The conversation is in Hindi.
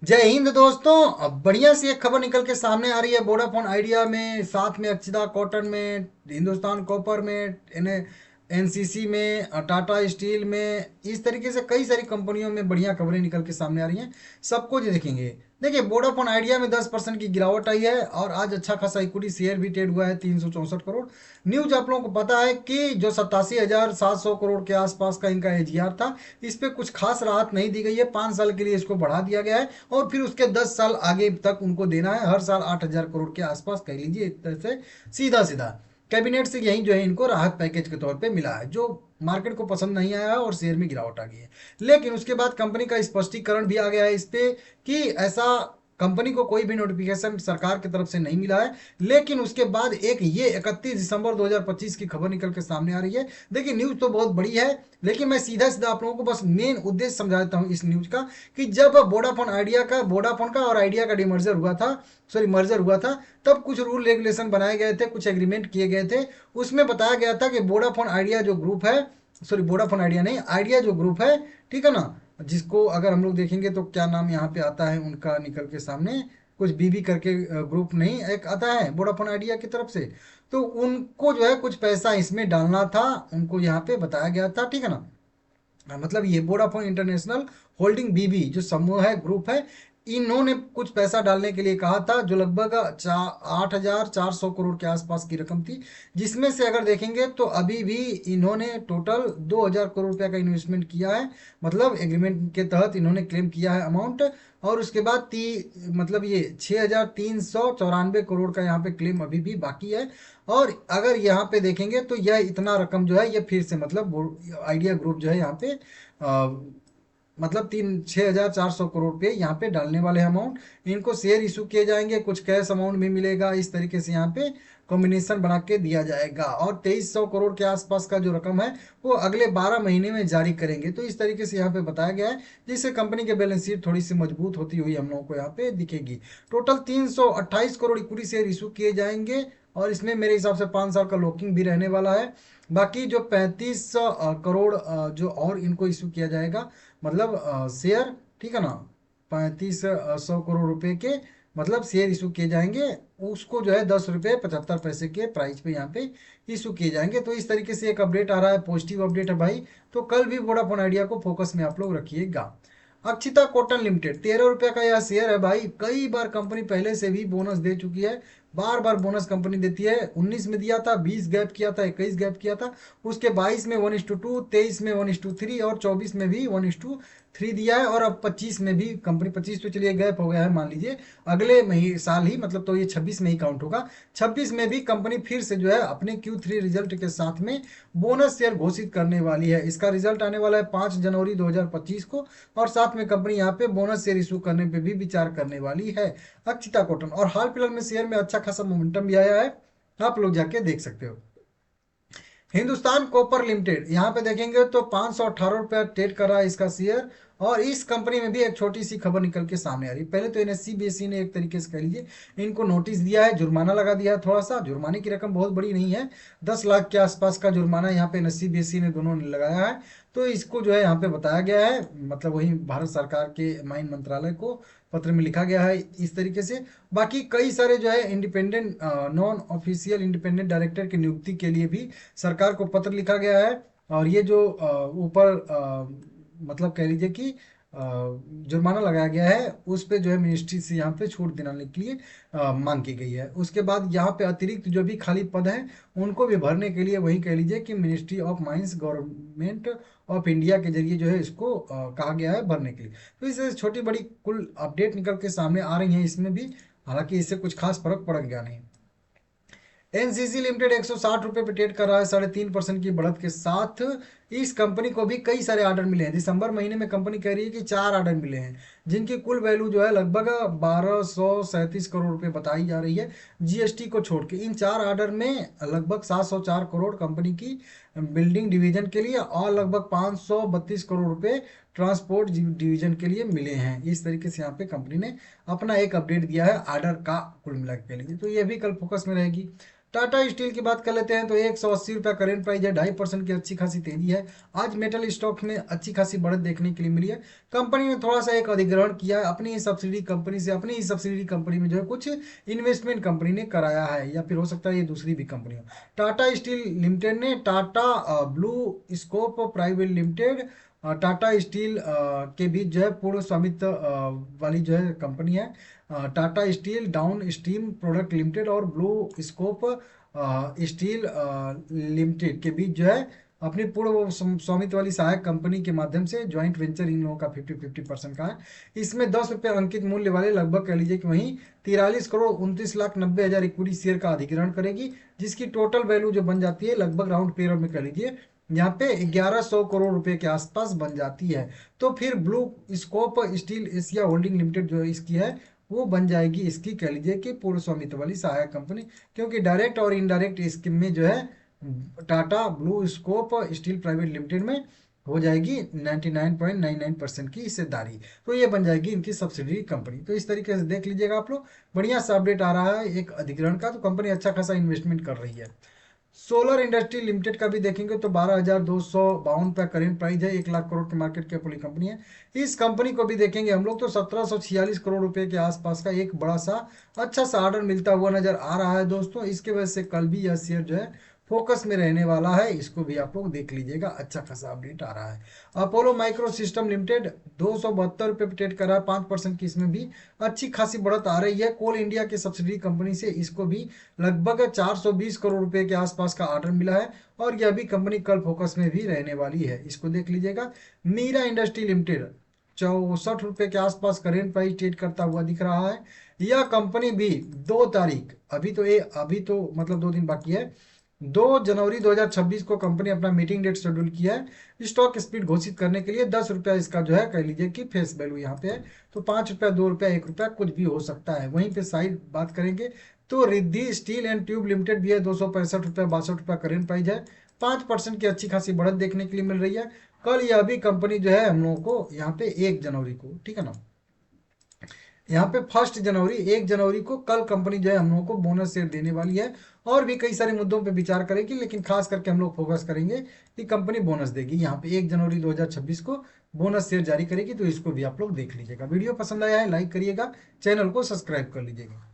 जय हिंद दोस्तों। अब बढ़िया सी एक खबर निकल के सामने आ रही है वोडाफोन आइडिया में, साथ में अक्षिता कॉटन में, हिंदुस्तान कॉपर में, एनसीसी में, टाटा स्टील में, इस तरीके से कई सारी कंपनियों में बढ़िया खबरें निकल के सामने आ रही हैं। सबको जो देखेंगे, देखिए वोडाफोन आइडिया में 10% की गिरावट आई है और आज अच्छा खासा इक्विटी शेयर भी ट्रेड हुआ है 364 करोड़। न्यूज आप लोगों को पता है कि जो 87,700 करोड़ के आसपास का इनका एजीआर था, इस पे कुछ खास राहत नहीं दी गई है। 5 साल के लिए इसको बढ़ा दिया गया है और फिर उसके 10 साल आगे तक उनको देना है। हर साल 8,000 करोड़ के आसपास कह लीजिए, एक तरह से सीधा सीधा कैबिनेट से यही जो है इनको राहत पैकेज के तौर पे मिला है, जो मार्केट को पसंद नहीं आया और शेयर में गिरावट आ गई है। लेकिन उसके बाद कंपनी का स्पष्टीकरण भी आ गया है इस पे कि ऐसा कंपनी को कोई भी नोटिफिकेशन सरकार की तरफ से नहीं मिला है। लेकिन उसके बाद एक ये 31 दिसंबर 2025 की खबर निकल के सामने आ रही है। देखिए न्यूज तो बहुत बड़ी है, लेकिन मैं सीधा सीधा आप लोगों को बस मेन उद्देश्य समझाता हूँ इस न्यूज का, कि जब वोडाफोन का और आइडिया का डिमर्जर हुआ था, सॉरी मर्जर हुआ था, तब कुछ रूल रेगुलेशन बनाए गए थे, कुछ एग्रीमेंट किए गए थे। उसमें बताया गया था कि वोडाफोन आइडिया जो ग्रुप है, सॉरी वोडाफोन आइडिया नहीं, आइडिया जो ग्रुप है, ठीक है ना, जिसको अगर हम लोग देखेंगे तो क्या नाम यहाँ पे आता है उनका निकल के सामने, कुछ बीबी करके ग्रुप नहीं एक आता है वोडाफोन आइडिया की तरफ से। तो उनको जो है कुछ पैसा इसमें डालना था, उनको यहाँ पे बताया गया था, ठीक है ना। मतलब ये वोडाफोन इंटरनेशनल होल्डिंग बीबी जो समूह है, ग्रुप है, इन्होंने कुछ पैसा डालने के लिए कहा था, जो लगभग 8,400 करोड़ के आसपास की रकम थी। जिसमें से अगर देखेंगे तो अभी भी इन्होंने टोटल 2,000 करोड़ रुपया का इन्वेस्टमेंट किया है। मतलब एग्रीमेंट के तहत इन्होंने क्लेम किया है अमाउंट। और उसके बाद मतलब ये 6,394 करोड़ का यहाँ पे क्लेम अभी भी बाकी है। और अगर यहाँ पे देखेंगे तो यह इतना रकम जो है ये फिर से मतलब आइडिया ग्रुप जो है यहाँ पे मतलब 6,400 करोड़ पे यहाँ पे डालने वाले हैं अमाउंट। इनको शेयर इशू किए जाएंगे, कुछ कैश अमाउंट भी मिलेगा, इस तरीके से यहाँ पे कॉम्बिनेशन बना के दिया जाएगा। और 2,300 करोड़ के आसपास का जो रकम है वो अगले 12 महीने में जारी करेंगे। तो इस तरीके से यहाँ पे बताया गया है, जिससे कंपनी के बैलेंस शीट थोड़ी सी मजबूत होती हुई हम लोगों को यहाँ पे दिखेगी। Total 328 crore equity share issue किए जाएंगे और इसमें मेरे हिसाब से 5 साल का लॉकिंग भी रहने वाला है। बाकी जो 35 करोड़ जो और इनको इशू किया जाएगा, मतलब शेयर, ठीक है ना, 3500 करोड़ रुपए के मतलब शेयर इशू किए जाएंगे। उसको जो है 10 रुपये 75 पैसे के प्राइस पे यहाँ पे इशू किए जाएंगे। तो इस तरीके से एक अपडेट आ रहा है, पॉजिटिव अपडेट है भाई। तो कल भी वोडाफोन आइडिया को फोकस में आप लोग रखिएगा। अक्षिता कॉटन लिमिटेड 13 रुपये का यह शेयर है भाई। कई बार कंपनी पहले से भी बोनस दे चुकी है, बार बार बोनस कंपनी देती है। 19 में दिया था, 20 गैप किया था, 21 गैप किया था, उसके 22 में 1:2, 23 में 1:3 और 24 में भी 1:3 दिया है। और अब 25 में भी कंपनी, 25 तो चलिए गैप हो गया है मान लीजिए, अगले मही साल ही मतलब तो ये 26 में ही काउंट होगा। 26 में भी कंपनी फिर से जो है अपने Q3 रिजल्ट के साथ में बोनस शेयर घोषित करने वाली है। इसका रिजल्ट आने वाला है 5 जनवरी 2025 को। और साथ में कंपनी यहाँ पे बोनस शेयर इशू करने पे भी विचार करने वाली है अक्षिता कॉटन। और हाल फिलहाल में शेयर में अच्छा खासा मोमेंटम भी आया है, आप लोग जाके देख सकते हो। हिंदुस्तान कॉपर लिमिटेड यहाँ पे देखेंगे तो 518 रुपया ट्रेड कर रहा है इसका शेयर। और इस कंपनी में भी एक छोटी सी खबर निकल के सामने आ रही है। पहले तो एनएससी बीएससी ने एक तरीके से कह लीजिए इनको नोटिस दिया है, जुर्माना लगा दिया है। थोड़ा सा जुर्माने की रकम बहुत बड़ी नहीं है, 10 लाख के आसपास का जुर्माना यहाँ पे एनएससी बीएससी ने दोनों ने लगाया है। तो इसको जो है यहाँ पे बताया गया है, मतलब वही भारत सरकार के माइन मंत्रालय को पत्र में लिखा गया है इस तरीके से। बाकी कई सारे जो है independent non official independent director की नियुक्ति के लिए भी सरकार को पत्र लिखा गया है। और ये जो ऊपर मतलब कह लीजिए कि जुर्माना लगाया गया है, उस पे जो है मिनिस्ट्री से यहाँ पे छूट दिलाने के लिए मांग की गई है। उसके बाद यहाँ पे अतिरिक्त जो भी खाली पद हैं उनको भी भरने के लिए वही कह लीजिए कि ministry of mines government of India के जरिए जो है इसको कहा गया है भरने के लिए। तो इससे छोटी बड़ी कुल अपडेट निकल के सामने आ रही हैं इसमें भी, हालांकि इससे कुछ खास फर्क पड़ेगा नहीं। एनसीसी लिमिटेड 160 रुपये पे ट्रेड कर रहा है 3.5% की बढ़त के साथ। इस कंपनी को भी कई सारे ऑर्डर मिले हैं। दिसंबर महीने में कंपनी कह रही है कि 4 ऑर्डर मिले हैं, जिनकी कुल वैल्यू जो है लगभग 1,237 करोड़ रुपए बताई जा रही है जीएसटी को छोड़ के। इन 4 ऑर्डर में लगभग 704 करोड़ कंपनी की बिल्डिंग डिवीजन के लिए और लगभग 532 करोड़ रुपए ट्रांसपोर्ट डिवीजन के लिए मिले हैं। इस तरीके से यहाँ पे कंपनी ने अपना एक अपडेट दिया है ऑर्डर का कुल मिला के लिए। तो ये भी कल फोकस में रहेगी। टाटा स्टील की बात कर लेते हैं तो 180 रुपये करेंट प्राइस है, 2.5% की अच्छी खासी तेजी है। आज मेटल स्टॉक में अच्छी खासी बढ़त देखने के लिए मिली है। कंपनी ने थोड़ा सा एक अधिग्रहण किया है अपनी ही सब्सिडी कंपनी से, अपनी ही सब्सिडी कंपनी में जो है कुछ इन्वेस्टमेंट कंपनी ने कराया है, या फिर हो सकता है ये दूसरी भी कंपनी हो। टाटा स्टील लिमिटेड ने Tata blue scope private limited Tata steel के बीच जो है पूर्ण स्वामित्व वाली जो है कंपनी है। Tata steel down stream product limited और ब्लू स्कोप स्टील लिमिटेड के बीच जो है अपनी पूर्ण स्वामित्व वाली सहायक कंपनी के माध्यम से ज्वाइंट वेंचर इन लोगों का 50-50% का है। इसमें 10 रुपये अंकित मूल्य वाले लगभग कह लीजिए कि वहीं 43,29,90,000 इक्विटी शेयर का अधिग्रहण करेगी, जिसकी टोटल वैल्यू जो बन जाती है लगभग राउंड पेयर में कह लीजिए यहाँ पे 1100 करोड़ रुपए के आसपास बन जाती है। तो फिर blue scope steel Asia holding limited जो इसकी है वो बन जाएगी इसकी कह लीजिए कि पूर्ण स्वामित्व वाली सहायक कंपनी, क्योंकि डायरेक्ट और इनडायरेक्ट स्कीम में जो है Tata blue scope steel private limited में हो जाएगी 99.99% की हिस्सेदारी, तो ये बन जाएगी इनकी सब्सिडरी कंपनी। तो इस तरीके से देख लीजिएगा आप लोग, बढ़िया सा अपडेट आ रहा है एक अधिग्रहण का, तो कंपनी अच्छा खासा इन्वेस्टमेंट कर रही है। सोलर इंडस्ट्री लिमिटेड का भी देखेंगे तो 12,252 रुपये करेंट प्राइस है, 1 लाख करोड़ के मार्केट कैप वाली कंपनी है। इस कंपनी को भी देखेंगे हम लोग तो 1746 करोड़ रुपए के आसपास का एक बड़ा सा अच्छा सा ऑर्डर मिलता हुआ नजर आ रहा है दोस्तों। इसके वजह से कल भी यह शेयर जो है फोकस में रहने वाला है, इसको भी आप लोग देख लीजिएगा, अच्छा खासा अपडेट आ रहा है। अपोलो माइक्रो सिस्टम लिमिटेड 272 रुपये पे ट्रेड कर रहा है, 5% की इसमें भी अच्छी खासी बढ़त आ रही है। कोल इंडिया की सब्सिडी कंपनी से इसको भी लगभग 420 करोड़ रुपए के आसपास का ऑर्डर मिला है, और यह भी कंपनी कल फोकस में भी रहने वाली है, इसको देख लीजिएगा। मीरा इंडस्ट्री लिमिटेड 64 रुपये के आसपास करेंट प्राइस ट्रेड करता हुआ दिख रहा है। यह कंपनी भी 2 तारीख, अभी तो मतलब 2 दिन बाकी है, 2 जनवरी 2026 को कंपनी अपना मीटिंग डेट शेड्यूल किया है स्टॉक स्प्लिट घोषित करने के लिए। 10 रुपया इसका जो है कह लीजिए कि फेस वैल्यू यहाँ पे है, तो 5 रुपया, 2 रुपया, 1 रुपया कुछ भी हो सकता है। वहीं पे साइड बात करेंगे तो Riddhi steel and tube limited भी है, 265 रुपया 62 रुपया करेंट प्राइस है, 5% की अच्छी खासी बढ़त देखने के लिए मिल रही है। कल यह भी कंपनी जो है हम लोगों को यहाँ पे 1 जनवरी को, ठीक है ना, यहाँ पे 1 जनवरी 1 जनवरी को कल कंपनी जो है हम लोगों को बोनस शेयर देने वाली है, और भी कई सारे मुद्दों पे विचार करेगी, लेकिन खास करके हम लोग फोकस करेंगे कि कंपनी बोनस देगी। यहाँ पे 1 जनवरी 2026 को बोनस शेयर जारी करेगी, तो इसको भी आप लोग देख लीजिएगा। वीडियो पसंद आया है लाइक करिएगा, चैनल को सब्सक्राइब कर लीजिएगा।